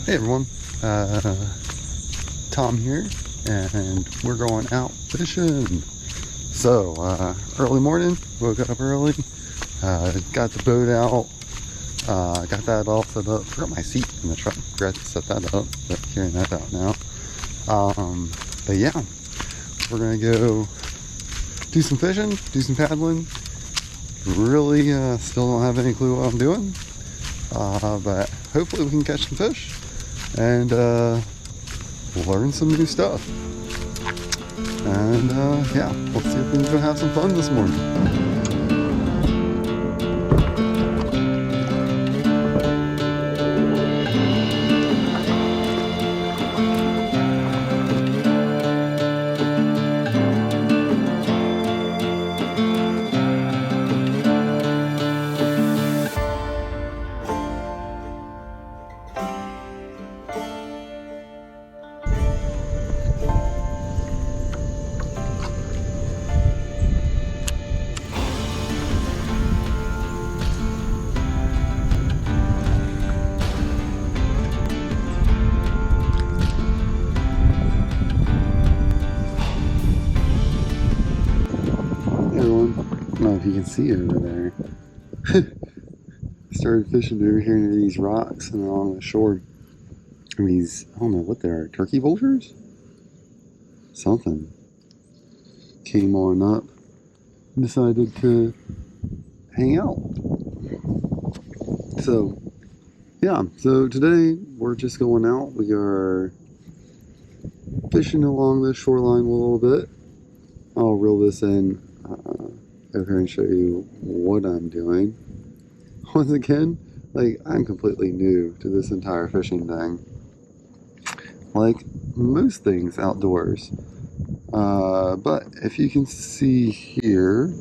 Hey everyone, Tom here, and we're going out fishing. So, early morning, woke up early, got the boat out, got that all set up. Forgot my seat in the truck, forgot to set that up, but carrying that out now. But yeah, we're gonna go do some fishing, do some paddling. Really, still don't have any clue what I'm doing, but hopefully we can catch some fish and learn some new stuff. And yeah, let's see if we can go have some fun this morning. I don't know if you can see over there. Started fishing over here near these rocks and along the shore. These, I don't know what they are, turkey vultures? Something. Came on up and decided to hang out. So, yeah, so today we're just going out. We are fishing along the shoreline a little bit. I'll reel this in over here and show you what I'm doing. Once again, like, I'm completely new to this entire fishing thing. Like most things outdoors. But if you can see here,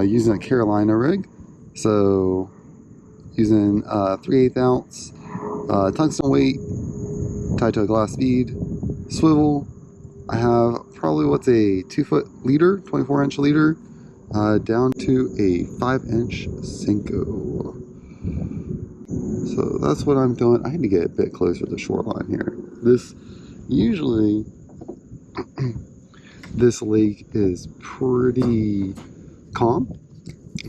using a Carolina rig. So using 3/8 ounce tungsten weight, tied to a glass bead, swivel. I have probably what's a 2-foot leader, 24-inch leader, down to a 5-inch Senko. So that's what I'm doing. I need to get a bit closer to the shoreline here. This usually this lake is pretty calm,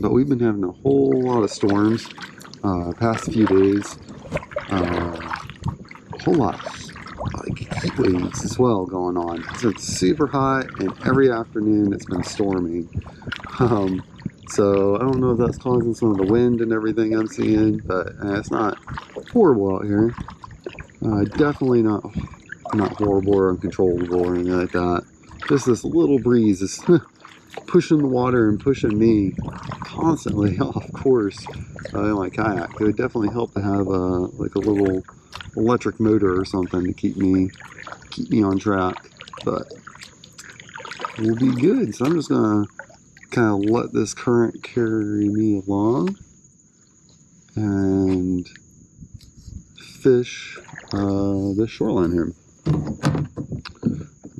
but we've been having a whole lot of storms past few days. A whole lot. Like heat waves as well going on. So it's super hot, and every afternoon it's been storming. So I don't know if that's causing some of the wind and everything I'm seeing, but it's not horrible out here. Definitely not horrible or uncontrollable or anything like that. Just this little breeze is pushing the water and pushing me constantly off course in my kayak. It would definitely help to have like a little electric motor or something to keep me on track, but we'll be good. So I'm just gonna kind of let this current carry me along and fish this shoreline here.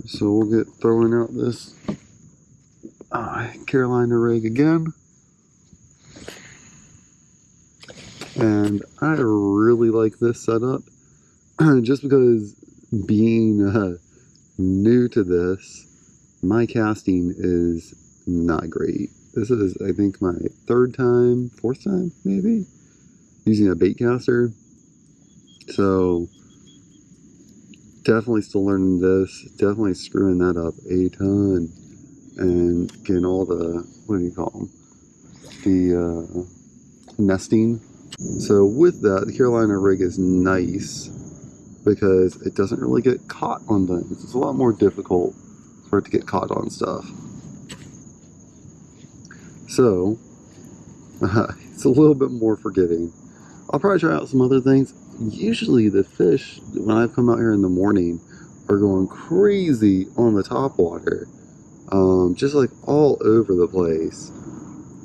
So we'll get throwing out this Carolina rig again. And I really like this setup just because being new to this, my casting is not great. This is, I think, my fourth time maybe, using a bait caster. So definitely still learning this, definitely screwing that up a ton, and getting all the, what do you call them, the nesting. So with that, the Carolina rig is nice because it doesn't really get caught on things. It's a lot more difficult for it to get caught on stuff. So it's a little bit more forgiving. I'll probably try out some other things. Usually the fish, when I come out here in the morning, are going crazy on the topwater, just like all over the place.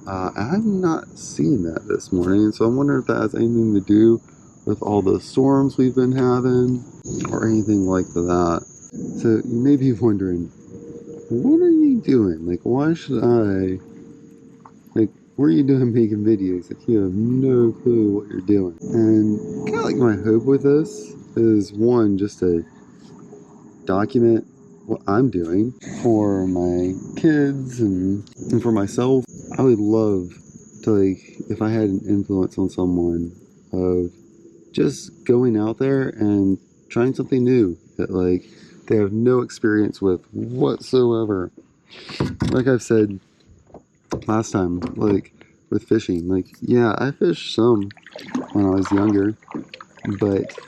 I'm not seeing that this morning, so I'm wondering if that has anything to do with all the storms we've been having or anything like that. So you may be wondering, what are you doing? Like, why should I, like, what are you doing making videos if you have no clue what you're doing? And kind of like my hope with this is, one, just to document what I'm doing for my kids and for myself. I would love to, like, if I had an influence on someone of just going out there and trying something new that, like, they have no experience with whatsoever. Like I've said last time, like with fishing, like, yeah, I fished some when I was younger, but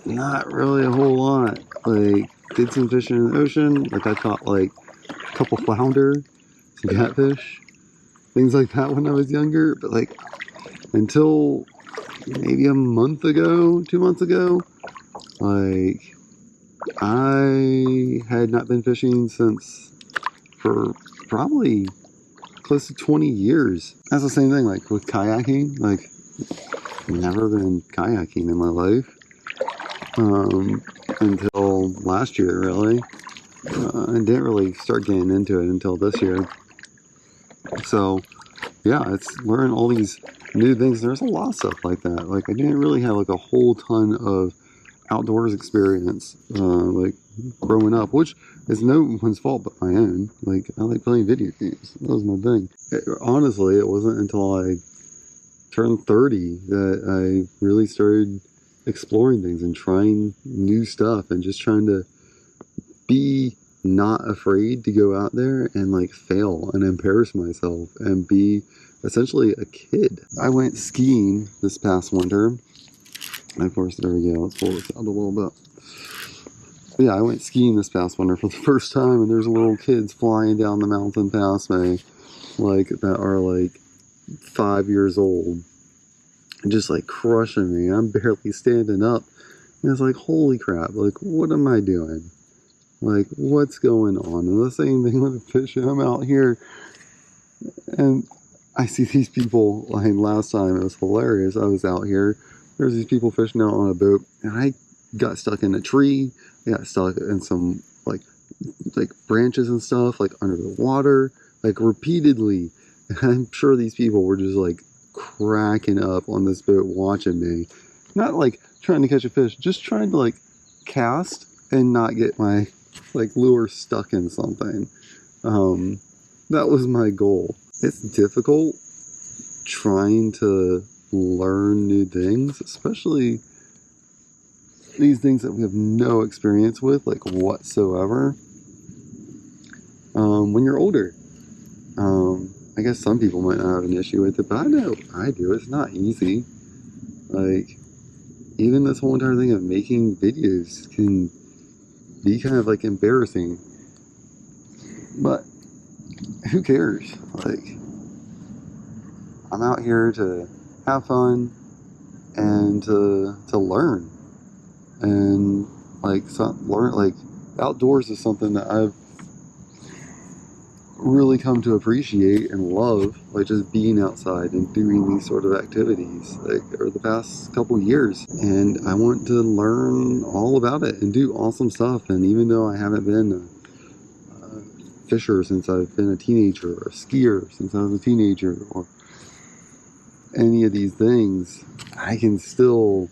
not really a whole lot. Like, did some fishing in the ocean, like I caught like a couple flounder, some catfish, things like that when I was younger, but like until maybe a month ago, 2 months ago, like I had not been fishing since for probably close to 20 years. That's the same thing like with kayaking. Like, never been kayaking in my life until last year, really. And didn't really start getting into it until this year. So yeah, it's learning all these new things. There's a lot of stuff like that. Like, I didn't really have like a whole ton of outdoors experience like growing up, which is no one's fault but my own. Like, I like playing video games. That was my thing. Honestly, it wasn't until I turned 30 that I really started exploring things and trying new stuff and just trying to be not afraid to go out there and like fail and embarrass myself and be essentially a kid. I went skiing this past winter. Of course, there we go. Let's pull this out a little bit. But yeah, I went skiing this past winter for the first time, and there's little kids flying down the mountain past me, like, that are like 5 years old, just like crushing me. I'm barely standing up. And it's like, holy crap, like, what am I doing? Like, what's going on? And the same thing with fishing. I'm out here, and I see these people, like last time, it was hilarious. I was out here, there's these people fishing out on a boat, and I got stuck in a tree. I got stuck in some like branches and stuff, like under the water, like repeatedly. And I'm sure these people were just like cracking up on this boat watching me. Not like trying to catch a fish, just trying to like cast and not get my like lure stuck in something. That was my goal. It's difficult trying to learn new things, especially these things that we have no experience with, like, whatsoever, when you're older. I guess some people might not have an issue with it, but I know I do. It's not easy. Like, even this whole entire thing of making videos can be kind of like embarrassing, but who cares? Like, I'm out here to have fun and to learn, and like learn, like, outdoors is something that I've really come to appreciate and love, like just being outside and doing these sort of activities like over the past couple years. And I want to learn all about it and do awesome stuff. And even though I haven't been a fisher since I've been a teenager, or a skier since I was a teenager, or any of these things, I can still,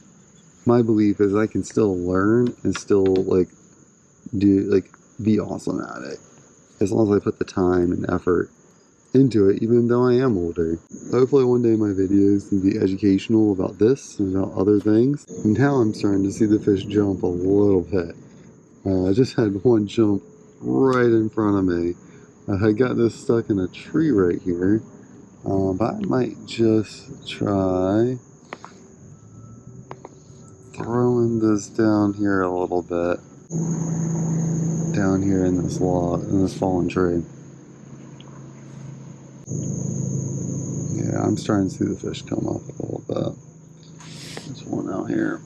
my belief is I can still learn and still like do, like, be awesome at it, as long as I put the time and effort into it, even though I am older. Hopefully one day my videos can be educational about this and about other things. And now I'm starting to see the fish jump a little bit. I just had one jump right in front of me. I got this stuck in a tree right here, but I might just try throwing this down here a little bit. Down here in this log, in this fallen tree. Yeah, I'm starting to see the fish come up a little bit. There's one out here.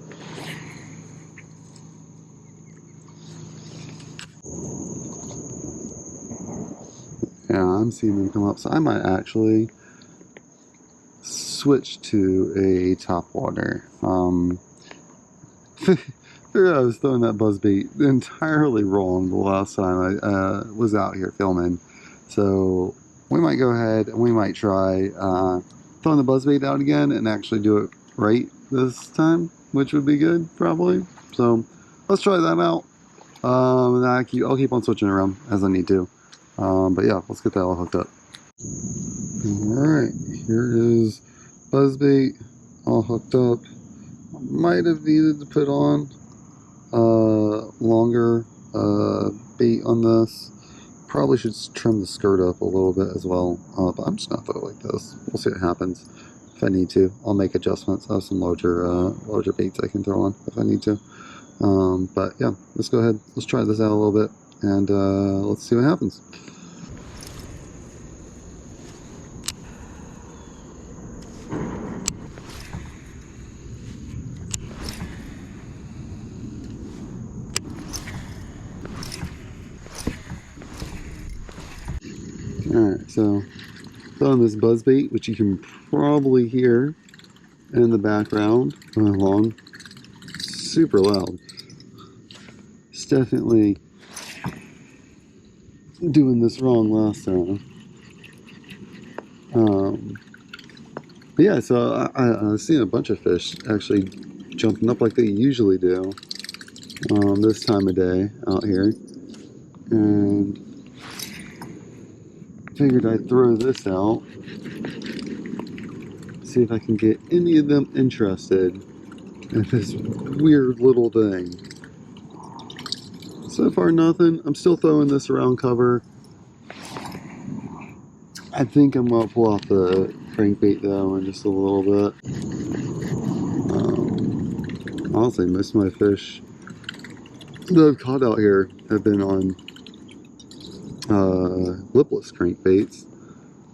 Yeah, I'm seeing them come up, so I might actually switch to a topwater. I was throwing that buzzbait entirely wrong the last time I was out here filming. So we might go ahead and we might try throwing the buzzbait out again and actually do it right this time, which would be good probably. So let's try that out. And I'll keep on switching around as I need to. But yeah, let's get that all hooked up. Alright, here is buzzbait all hooked up. Might have needed to put on longer bait on this. Probably should trim the skirt up a little bit as well, but I'm just gonna throw it like this. We'll see what happens. If I need to, I'll make adjustments. I have some larger baits I can throw on if I need to. But yeah, let's go ahead. Let's try this out a little bit, and let's see what happens. Alright, so throwing this buzzbait, which you can probably hear in the background along. Super loud. It's definitely doing this wrong last time. But yeah, so I've seen a bunch of fish actually jumping up like they usually do this time of day out here. And figured I'd throw this out, see if I can get any of them interested in this weird little thing. So far nothing. I'm still throwing this around cover. I think I'm gonna pull out the crankbait though in just a little bit. Honestly, most of my fish that I've caught out here have been on lipless crankbaits.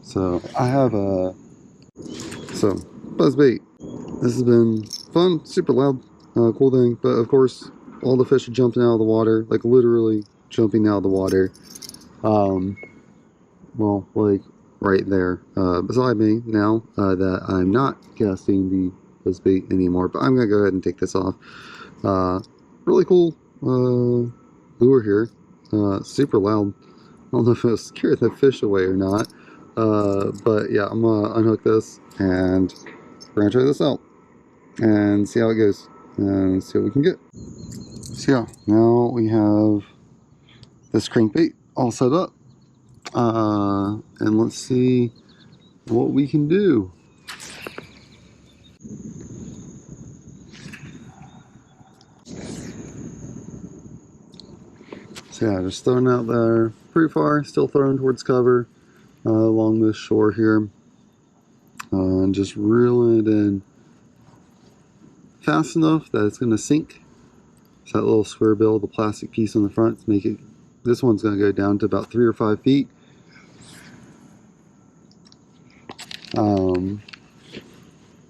So I have so buzzbait. This has been fun, super loud, cool thing. But of course, all the fish are jumping out of the water, like literally jumping out of the water. Well, like right there beside me now that I'm not casting the buzzbait anymore. But I'm gonna go ahead and take this off. Really cool lure here. Super loud. I don't know if it'll scare the fish away or not. But yeah, I'm gonna unhook this and we're gonna try this out and see how it goes and see what we can get. So yeah, now we have this crankbait all set up. And let's see what we can do. So yeah, just throwing out there pretty far, still throwing towards cover along this shore here. And just reeling it in fast enough that it's going to sink. It's that little square bill, the plastic piece on the front to make it, this one's going to go down to about 3 or 5 feet.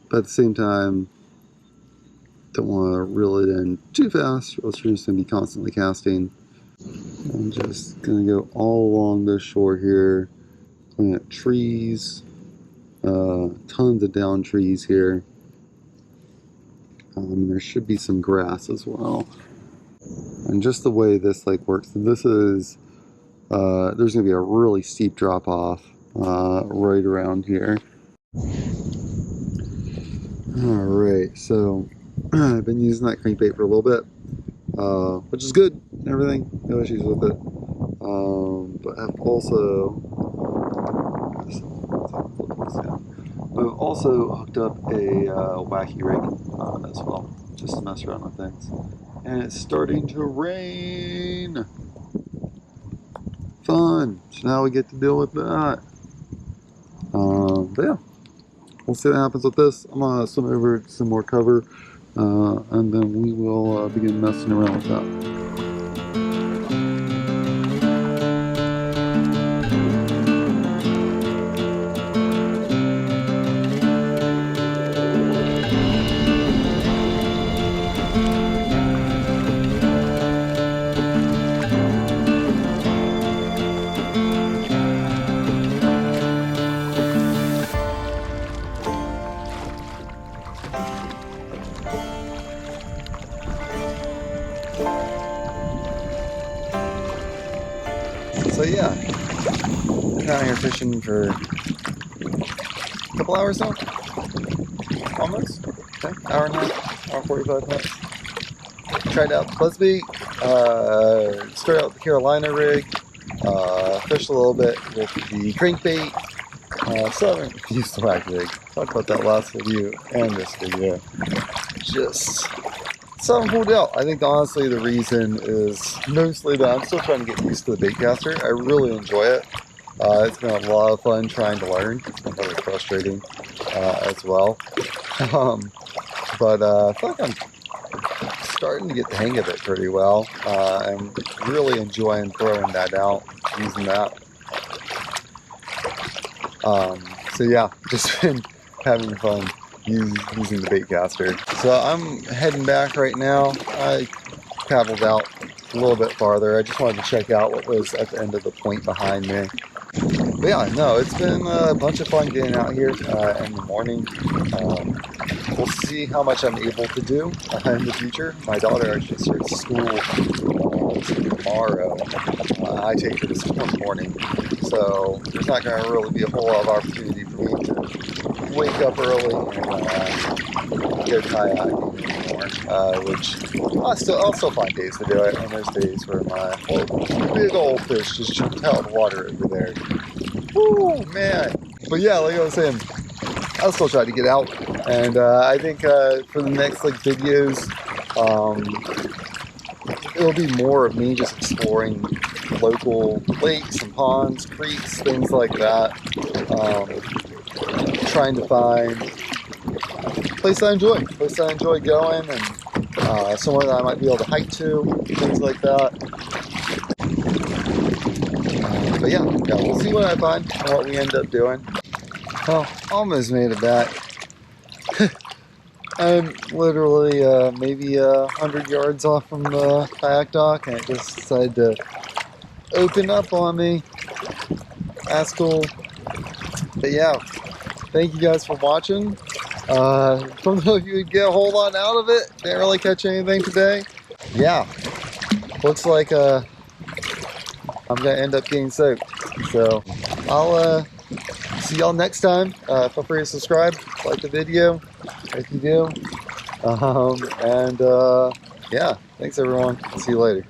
But at the same time, don't want to reel it in too fast, or else you're just going to be constantly casting. I'm just going to go all along this shore here, plant trees, tons of down trees here. There should be some grass as well. And just the way this lake works, this is, there's going to be a really steep drop off right around here. Alright, so I've been using that crankbait for a little bit, which is good and everything, no issues with it. But I've also hooked up a wacky rig as well, just to mess around with things. And it's starting to rain! Fun! So now we get to deal with that. But yeah, we'll see what happens with this. I'm gonna swim over to some more cover, and then we will begin messing around with that. So yeah, Been out here fishing for a couple hours now, almost. Okay, hour and a half, hour 45 minutes. Tried out the Buzzbait, started out the Carolina rig, fished a little bit with the crankbait. Still haven't used the whack rig. Talked about that last video and this video. Just something pulled out. I think honestly the reason is mostly that I'm still trying to get used to the bait caster. I really enjoy it. It's been a lot of fun trying to learn. It's been really frustrating as well. But I feel like I'm starting to get the hang of it pretty well. I'm really enjoying throwing that out, using that. So yeah, just been having fun using the bait caster. So I'm heading back right now. I paddled out a little bit farther. I just wanted to check out what was at the end of the point behind me. But yeah, no, it's been a bunch of fun getting out here in the morning. We'll see how much I'm able to do in the future. My daughter actually starts school tomorrow. I take her to school in the morning, so there's not going to really be a whole lot of opportunity for me to wake up early and go kayaking anymore, which I'll still find days to do it, and there's days where my big old fish just jumped out of the water over there. Woo, man. But yeah, like I was saying, I'll still try to get out, and I think for the next videos, it'll be more of me just exploring local lakes and ponds, creeks, things like that. Trying to find a place I enjoy going, and somewhere that I might be able to hike to, things like that. But yeah, we'll see what I find and what we end up doing. Well, almost made it back. I'm literally maybe 100 yards off from the kayak dock, and it just decided to open up on me. That's cool. But yeah, thank you guys for watching. Don't know if you would get a whole lot out of it. Didn't really catch anything today. Yeah, looks like I'm gonna end up getting soaked. So I'll see y'all next time. Feel free to subscribe, like the video if you do. And yeah, thanks everyone. See you later.